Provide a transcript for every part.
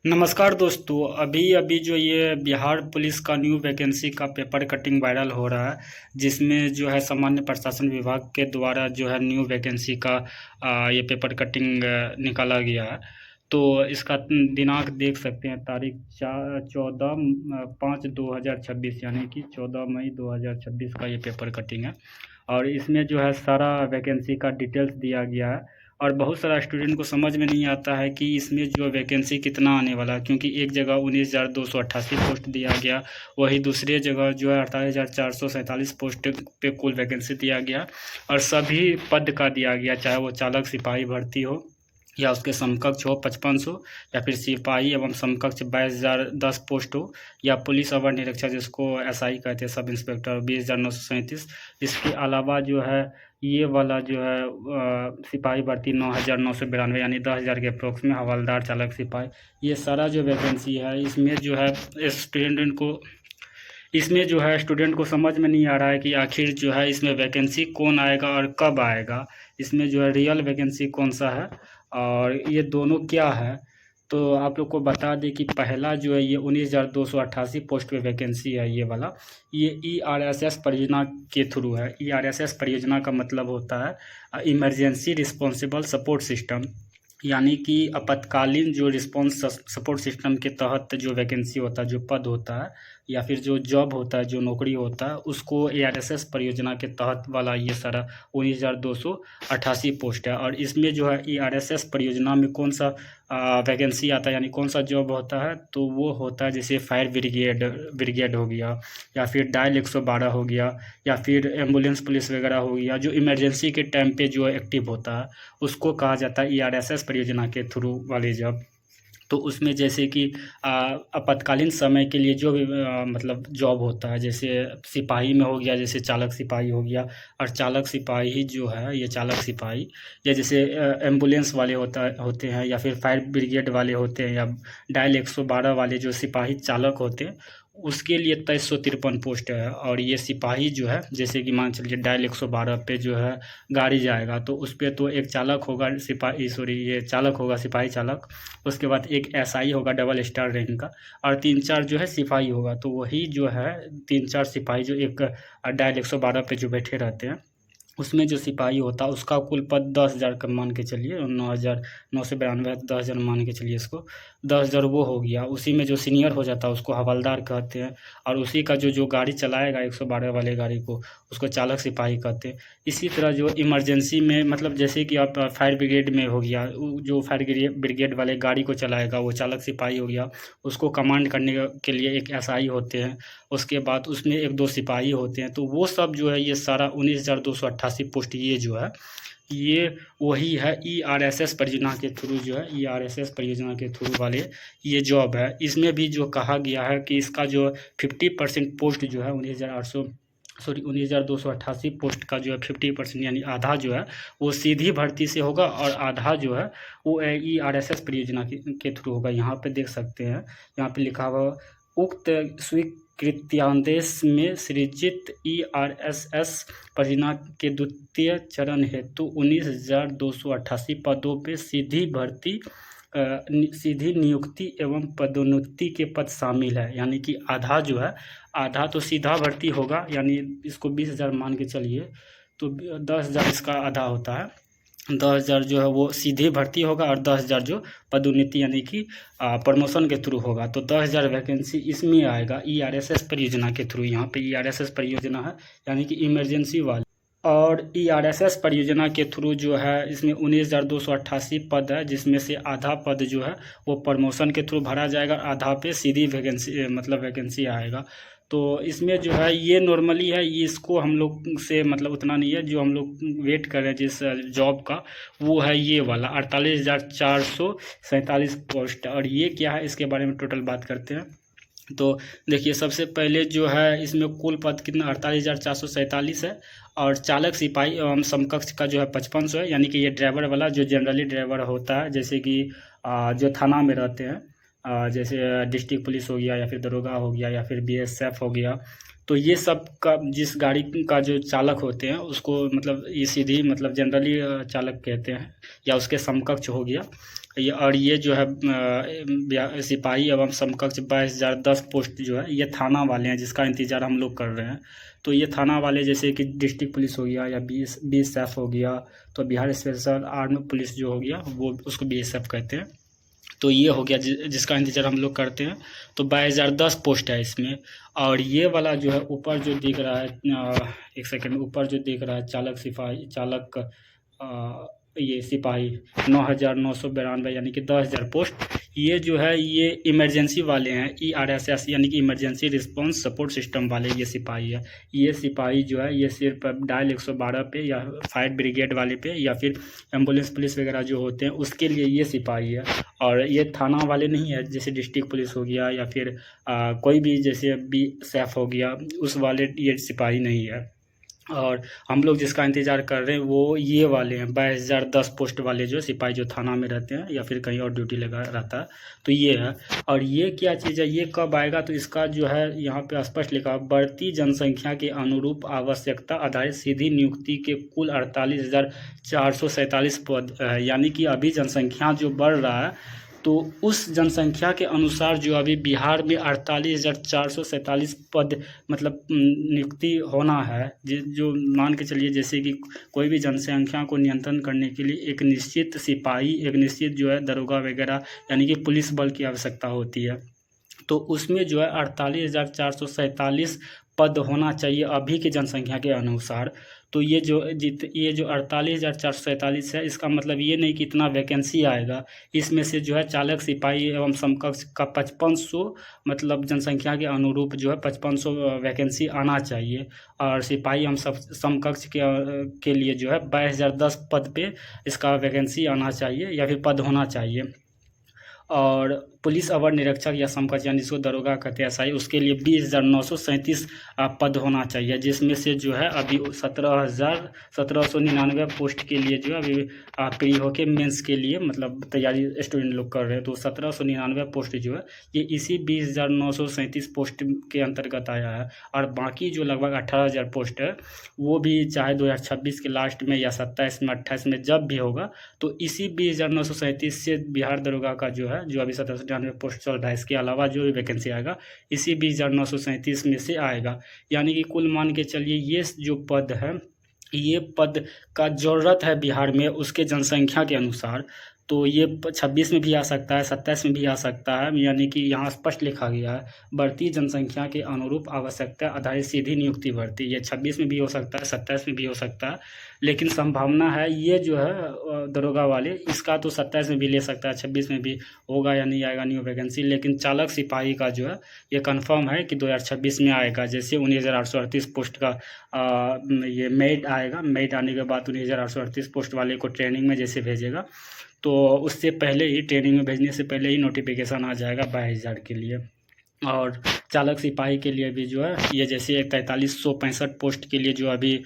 नमस्कार दोस्तों। अभी अभी जो ये बिहार पुलिस का न्यू वैकेंसी का पेपर कटिंग वायरल हो रहा है, जिसमें जो है सामान्य प्रशासन विभाग के द्वारा जो है न्यू वैकेंसी का ये पेपर कटिंग निकाला गया है। तो इसका दिनांक देख सकते हैं, तारीख 14/5/2026 यानी कि 14 मई 2026 का ये पेपर कटिंग है। और इसमें जो है सारा वैकेंसी का डिटेल्स दिया गया है। और बहुत सारा स्टूडेंट को समझ में नहीं आता है कि इसमें जो वैकेंसी कितना आने वाला है, क्योंकि एक जगह 19,288 पोस्ट दिया गया, वही दूसरे जगह जो है 48,447 पोस्ट पे कुल वैकेंसी दिया गया। और सभी पद का दिया गया, चाहे वो चालक सिपाही भर्ती हो या उसके समकक्ष हो 5500, या फिर सिपाही एवं समकक्ष 22,010 पोस्ट हो, या पुलिस अवर निरीक्षक जिसको एसआई कहते हैं सब इंस्पेक्टर 20,937। इसके अलावा जो है ये वाला जो है सिपाही भर्ती 9,992 यानी 10,000 के अप्रोक्स में, हवलदार चालक सिपाही, ये सारा जो वैकेंसी है इसमें जो है स्टूडेंट को समझ में नहीं आ रहा है कि आखिर जो है इसमें वैकेंसी कौन आएगा और कब आएगा, इसमें जो है रियल वैकेंसी कौन सा है और ये दोनों क्या है। तो आप लोग को बता दें कि पहला जो है ये 19,288 पोस्ट पे वैकेंसी है, ये वाला ये ERSS परियोजना के थ्रू है। ERSS परियोजना का मतलब होता है इमरजेंसी रिस्पॉन्सिबल सपोर्ट सिस्टम, यानी कि आपातकालीन जो रिस्पॉन्स सपोर्ट सिस्टम के तहत जो वैकेंसी होता है, जो पद होता है या फिर जो जॉब होता है, जो नौकरी होता है, उसको ARSS परियोजना के तहत वाला ये सारा 19,288 पोस्ट है। और इसमें जो है ERSS परियोजना में कौन सा वैकेंसी आता है, यानी कौन सा जॉब होता है, तो वो होता है जैसे फायर ब्रिगेड हो गया, या फिर डायल 112 हो गया, या फिर एम्बुलेंस पुलिस वगैरह हो गया, जो इमरजेंसी के टाइम पे जो एक्टिव होता है उसको कहा जाता है ERSS परियोजना के थ्रू वाली जॉब। तो उसमें जैसे कि आपातकालीन समय के लिए जो भी मतलब जॉब होता है, जैसे सिपाही में हो गया, जैसे चालक सिपाही हो गया। और चालक सिपाही जो है ये चालक सिपाही, या जैसे एम्बुलेंस वाले होते हैं, या फिर फायर ब्रिगेड वाले होते हैं, या डायल 112 वाले जो सिपाही चालक होते हैं, उसके लिए 2353 पोस्ट है। और ये सिपाही जो है, जैसे कि मान चलिए डायल 112 पे जो है गाड़ी जाएगा, तो उस पर तो एक चालक होगा, ये चालक होगा, सिपाही चालक। उसके बाद एक एसआई होगा डबल स्टार रैंक का, और 3-4 जो है सिपाही होगा। तो वही जो है 3-4 सिपाही जो एक डायल 112 पे जो बैठे रहते हैं, उसमें जो सिपाही होता है उसका कुल पद 10,000 का मान के चलिए, 9,992, 10,000 मान के चलिए इसको, 10,000 वो हो गया। उसी में जो सीनियर हो जाता है उसको हवलदार कहते हैं। और उसी का जो गाड़ी चलाएगा 112 वाले गाड़ी को, उसको चालक सिपाही कहते हैं। इसी तरह जो इमरजेंसी में, मतलब जैसे कि आप फायर ब्रिगेड में हो गया, जो फायर ब्रिगेड वाले गाड़ी को चलाएगा वो चालक सिपाही हो गया, उसको कमांड करने के लिए एक एसआई होते हैं। उसके बाद उसमें 1-2 सिपाही होते हैं। तो वो सब जो है ये सारा 19,288 पोस्ट ये जो है ये वही है ERSS परियोजना के थ्रू, जो है ERSS परियोजना के थ्रू वाले ये जॉब है। इसमें भी जो कहा गया है कि इसका जो 50% पोस्ट जो है 19,288 पोस्ट का जो है 50% यानी आधा जो है वो सीधी भर्ती से होगा, और आधा जो है वो ERSS परियोजना के थ्रू होगा। यहाँ पे देख सकते हैं, यहाँ पे लिखा हुआ उक्त स्वीकृत्यादेश में सृजित ERSS परियोजना के द्वितीय चरण हेतु 19,288 पदों पे सीधी भर्ती, सीधी नियुक्ति एवं पदोन्नति के पद शामिल है। यानी कि आधा जो है, आधा तो सीधा भर्ती होगा, यानी इसको 20,000 मान के चलिए, तो 10,000 इसका आधा होता है। 10,000 जो है वो सीधे भर्ती होगा, और 10,000 जो पदोन्नति यानी कि प्रमोशन के थ्रू होगा। तो 10,000 वैकेंसी इसमें आएगा ERSS परियोजना के थ्रू। यहाँ पे ERSS परियोजना है यानी कि इमरजेंसी वाली। और ERSS परियोजना के थ्रू जो है इसमें 19,288 पद है, जिसमें से आधा पद जो है वो प्रमोशन के थ्रू भरा जाएगा, आधा पे सीधी वैकेंसी मतलब वैकेंसी आएगा। तो इसमें जो है ये नॉर्मली है, ये इसको हम लोग से मतलब उतना नहीं है। जो हम लोग वेट कर रहे हैं जिस जॉब का, वो है ये वाला 48,447 पोस्ट। और ये क्या है इसके बारे में टोटल बात करते हैं। तो देखिए, सबसे पहले जो है इसमें कुल पद कितना 48,447 है। और चालक सिपाही एवं समकक्ष का जो है 5500 है, यानी कि ये ड्राइवर वाला जो जनरली ड्राइवर होता है, जैसे कि जो थाना में रहते हैं, जैसे डिस्ट्रिक्ट पुलिस हो गया, या फिर दरोगा हो गया, या फिर BSF हो गया। तो ये सब का जिस गाड़ी का जो चालक होते हैं उसको मतलब ये सीधी मतलब जनरली चालक कहते हैं, या उसके समकक्ष हो गया। ये जो है सिपाही एवं समकक्ष 22,010 पोस्ट जो है ये थाना वाले हैं, जिसका इंतज़ार हम लोग कर रहे हैं। तो ये थाना वाले जैसे कि डिस्ट्रिक्ट पुलिस हो गया या बीएसएफ हो गया, तो बिहार स्पेशल आर्म पुलिस जो हो गया वो उसको बीएसएफ कहते हैं। तो ये हो गया जिसका इंतज़ार हम लोग करते हैं। तो 22,010 पोस्ट है इसमें। और ये वाला जो है ऊपर जो दिख रहा है, एक सेकंड, ऊपर जो दिख रहा है ये सिपाही 9,992 यानी कि 10,000 पोस्ट, ये जो है ये इमरजेंसी वाले हैं, ERSS यानी कि इमरजेंसी रिस्पांस सपोर्ट सिस्टम वाले ये सिपाही है। ये सिपाही जो है ये सिर्फ डायल 112 पे या फायर ब्रिगेड वाले पे या फिर एम्बुलेंस पुलिस वगैरह जो होते हैं उसके लिए ये सिपाही है। और ये थाना वाले नहीं है, जैसे डिस्ट्रिक्ट पुलिस हो गया या फिर कोई भी जैसे BSF हो गया उस वाले ये सिपाही नहीं है। और हम लोग जिसका इंतज़ार कर रहे हैं वो ये वाले हैं 22,010 पोस्ट वाले जो सिपाही जो थाना में रहते हैं या फिर कहीं और ड्यूटी लगा रहता है, तो ये है। और ये क्या चीज़ है, ये कब आएगा, तो इसका जो है यहाँ पे स्पष्ट लिखा है, बढ़ती जनसंख्या के अनुरूप आवश्यकता आधारित सीधी नियुक्ति के कुल 48,447 पद है। यानी कि अभी जनसंख्या जो बढ़ रहा है तो उस जनसंख्या के अनुसार जो अभी बिहार में 48,447 पद मतलब नियुक्ति होना है, जो मान के चलिए जैसे कि कोई भी जनसंख्या को नियंत्रण करने के लिए एक निश्चित सिपाही, एक निश्चित जो है दरोगा वगैरह यानी कि पुलिस बल की आवश्यकता होती है। तो उसमें जो है 48,447 पद होना चाहिए अभी की जनसंख्या के अनुसार। तो ये जो 48,447 है, इसका मतलब ये नहीं कि इतना वैकेंसी आएगा। इसमें से जो है चालक सिपाही एवं समकक्ष का 5500 मतलब जनसंख्या के अनुरूप जो है 5500 वैकेंसी आना चाहिए। और सिपाही एवं समकक्ष के लिए जो है 22,010 पद पे इसका वैकेंसी आना चाहिए या फिर पद होना चाहिए। और पुलिस अवर निरीक्षक या समकक्ष यानी जिसको दरोगा कहते हैं SI, उसके लिए 20,937 पद होना चाहिए, जिसमें से जो है अभी 17,799 पोस्ट के लिए जो है अभी प्री होके मेंस के लिए मतलब तैयारी स्टूडेंट लोग कर रहे हैं। तो 1799 पोस्ट जो है ये इसी 20,937 पोस्ट के अंतर्गत आया है। और बाकी जो लगभग 18,000 पोस्ट है वो भी चाहे 2026 के लास्ट में या 27 में 28 में जब भी होगा, तो इसी 20,937 से बिहार दरोगा का जो है जो अभी 1799 पोस्ट चल रहा है, इसके अलावा जो भी वैकेंसी आएगा इसी 20,937 में से आएगा। यानी कि कुल मान के चलिए ये जो पद है, ये पद का ज़रूरत है बिहार में उसके जनसंख्या के अनुसार। तो ये 26 में भी आ सकता है, 27 में भी आ सकता है। यानी कि यहाँ स्पष्ट लिखा गया है, बढ़ती जनसंख्या के अनुरूप आवश्यकता आधारित सीधी नियुक्ति बढ़ती। ये 26 में भी हो सकता है, 27 में भी हो सकता है, लेकिन संभावना है ये जो है दरोगा वाले इसका तो 27 में भी ले सकता है, 26 में भी होगा या नहीं आएगा न्यू वैकेंसी। लेकिन चालक सिपाही का जो है ये कंफर्म है कि 2026 में आएगा। जैसे 19,838 पोस्ट का ये मेरिट आएगा, मेरिट आने के बाद 19,838 पोस्ट वाले को ट्रेनिंग में जैसे भेजेगा, तो उससे पहले ही ट्रेनिंग में भेजने से पहले ही नोटिफिकेशन आ जाएगा 22,000 के लिए। और चालक सिपाही के लिए भी जो है ये जैसे 4365 पोस्ट के लिए जो अभी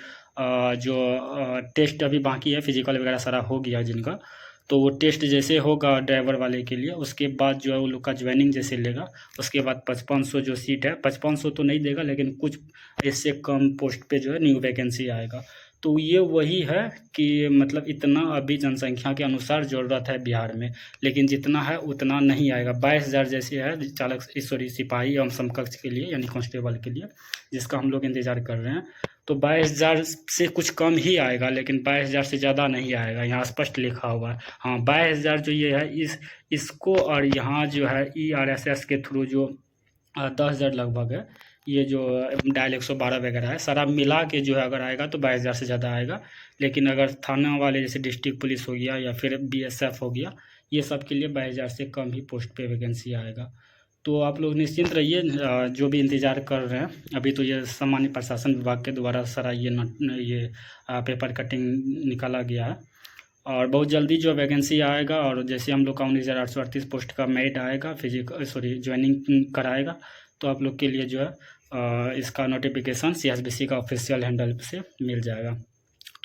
टेस्ट अभी बाकी है, फिजिकल वगैरह सारा हो गया जिनका, तो वो टेस्ट जैसे होगा ड्राइवर वाले के लिए, उसके बाद जो है वो लोग का ज्वाइनिंग जैसे लेगा, उसके बाद 5500 जो सीट है, 5500 तो नहीं देगा लेकिन कुछ इससे कम पोस्ट पे जो है न्यू वैकेंसी आएगा। तो ये वही है कि मतलब इतना अभी जनसंख्या के अनुसार ज़रूरत है बिहार में, लेकिन जितना है उतना नहीं आएगा। 22,000 जैसे है चालक सिपाही एवं समकक्ष के लिए यानी कांस्टेबल के लिए, जिसका हम लोग इंतज़ार कर रहे हैं। तो 22,000 से कुछ कम ही आएगा, लेकिन 22,000 से ज़्यादा नहीं आएगा, यहाँ स्पष्ट लिखा हुआ है। हाँ, 22,000 जो ये है इसको और यहाँ जो है ERSS के थ्रू जो 10,000 लगभग है, ये जो डायल 112 वगैरह है सारा मिला के जो है अगर आएगा तो 22,000 से ज़्यादा आएगा। लेकिन अगर थाना वाले जैसे डिस्ट्रिक्ट पुलिस हो गया या फिर BSF हो गया, ये सब के लिए 22,000 से कम ही पोस्ट पे वैकेंसी आएगा। तो आप लोग निश्चिंत रहिए, जो भी इंतज़ार कर रहे हैं। अभी तो ये सामान्य प्रशासन विभाग के द्वारा सारा ये पेपर कटिंग निकाला गया है और बहुत जल्दी जो वैकेंसी आएगा। और जैसे हम लोग का 19,838 पोस्ट का मेरिट आएगा, ज्वाइनिंग कराएगा, तो आप लोग के लिए जो है इसका नोटिफिकेशन CSBC का ऑफिशियल हैंडल से मिल जाएगा।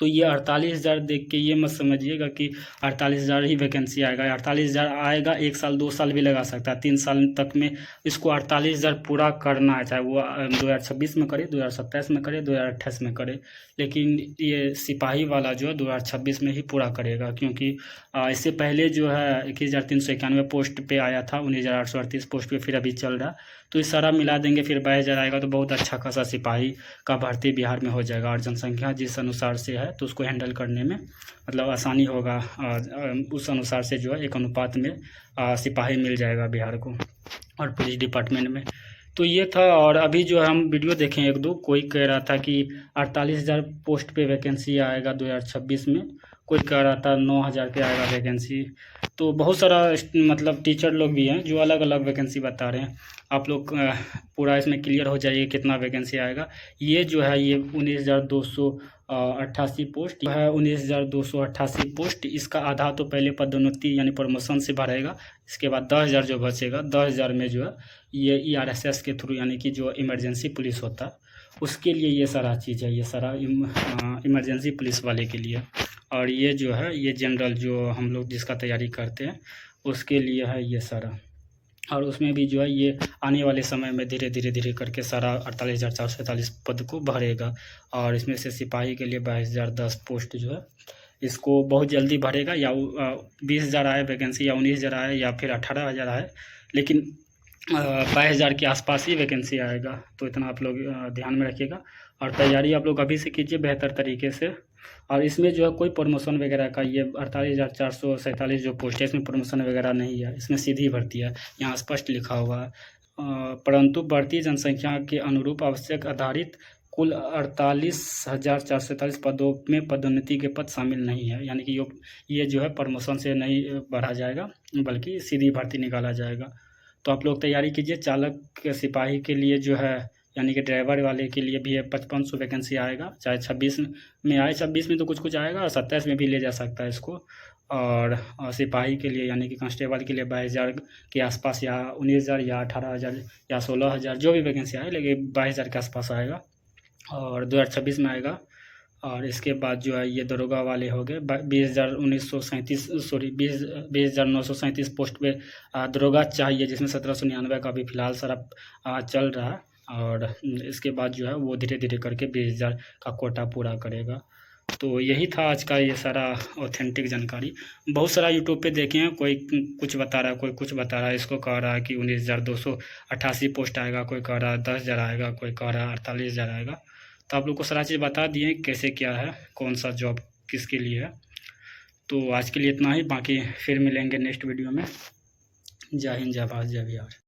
तो ये 48,000 देख के ये मत समझिएगा कि 48,000 ही वैकेंसी आएगा। 48,000 आएगा, 1 साल 2 साल भी लगा सकता है, 3 साल तक में इसको 48,000 पूरा करना है, चाहे वो 2026 में करे, 2027 में करे, 2028 में करे। लेकिन ये सिपाही वाला जो है 2026 में ही पूरा करेगा, क्योंकि इससे पहले जो है 21,391 पोस्ट पे आया था, 19,838 पोस्ट पे फिर अभी चल रहा। तो ये सारा मिला देंगे फिर 22,000 आएगा, तो बहुत अच्छा खासा सिपाही का भर्ती बिहार में हो जाएगा। और जनसंख्या जिस अनुसार से है तो उसको हैंडल करने में मतलब आसानी होगा, उस अनुसार से जो है एक अनुपात में सिपाही मिल जाएगा बिहार को और पुलिस डिपार्टमेंट में। तो ये था। और अभी जो हम वीडियो देखें एक दो, कोई कह रहा था कि 48,000 पोस्ट पे वैकेंसी आएगा 2026 में, कोई कह रहा था 9,000 पे आएगा वैकेंसी। तो बहुत सारा मतलब टीचर लोग भी हैं जो अलग अलग वैकेंसी बता रहे हैं। आप लोग पूरा इसमें क्लियर हो जाइए कितना वैकेंसी आएगा। ये जो है ये 19,288 पोस्ट है, 19,288 पोस्ट। इसका आधा तो पहले पदोन्नति यानी प्रमोशन से भरेगा, इसके बाद 10,000 जो बचेगा, 10,000 में जो है ये ERSS के थ्रू यानी कि जो इमरजेंसी पुलिस होता है उसके लिए ये सारा चीज़ है, ये सारा इमरजेंसी पुलिस वाले के लिए। और ये जो है ये जनरल जो हम लोग जिसका तैयारी करते हैं उसके लिए है ये सारा। और उसमें भी जो है ये आने वाले समय में धीरे धीरे करके सारा 48,447 पद को भरेगा। और इसमें से सिपाही के लिए 22,010 पोस्ट जो है इसको बहुत जल्दी भरेगा, या 20,000 आए वैकेंसी, या 19,000 आए, या फिर 18,000 आए, लेकिन 22,000 के आसपास ही वैकेंसी आएगा। तो इतना आप लोग ध्यान में रखिएगा और तैयारी आप लोग अभी से कीजिए बेहतर तरीके से। और इसमें जो है कोई प्रमोशन वगैरह का, ये 48,447 जो पोस्ट है इसमें प्रमोशन वगैरह नहीं है, इसमें सीधी भर्ती है, यहाँ स्पष्ट लिखा हुआ है। परंतु बढ़ती जनसंख्या के अनुरूप आवश्यक आधारित कुल 48,447 पदों में पदोन्नति के पद शामिल नहीं है, यानी कि ये जो है प्रमोशन से नहीं बढ़ा जाएगा बल्कि सीधी भर्ती निकाला जाएगा। तो आप लोग तैयारी कीजिए। चालक सिपाही के लिए जो है यानी कि ड्राइवर वाले के लिए भी 5500 वैकेंसी आएगा, चाहे 26 में आए, 26 में तो कुछ आएगा और 27 में भी ले जा सकता है इसको। और सिपाही के लिए यानी कि कांस्टेबल के लिए 22,000 के आसपास, या 19,000 या 18,000 या 16,000 जो भी वैकेंसी आए, लेकिन 22,000 के आसपास आएगा और 2026 में आएगा। और इसके बाद जो है ये दरोगा वाले हो गए 20,937 पोस्ट पे दरोगा चाहिए, जिसमें 1799 का भी फिलहाल सारा चल रहा है। और इसके बाद जो है वो धीरे धीरे करके 20,000 का कोटा पूरा करेगा। तो यही था आज का ये सारा ऑथेंटिक जानकारी। बहुत सारा यूट्यूब पे देखे हैं, कोई कुछ बता रहा है, कोई कुछ बता रहा है। इसको कह रहा है कि 19,288 पोस्ट आएगा, कोई कह रहा है 10,000 आएगा, कोई कह रहा है 48,000 आएगा। तो आप लोग को सारा चीज़ बता दिए कैसे क्या है, कौन सा जॉब किसके लिए है। तो आज के लिए इतना ही, बाकी फिर मिलेंगे नेक्स्ट वीडियो में। जय हिंद, जय भारत, जय बिहार।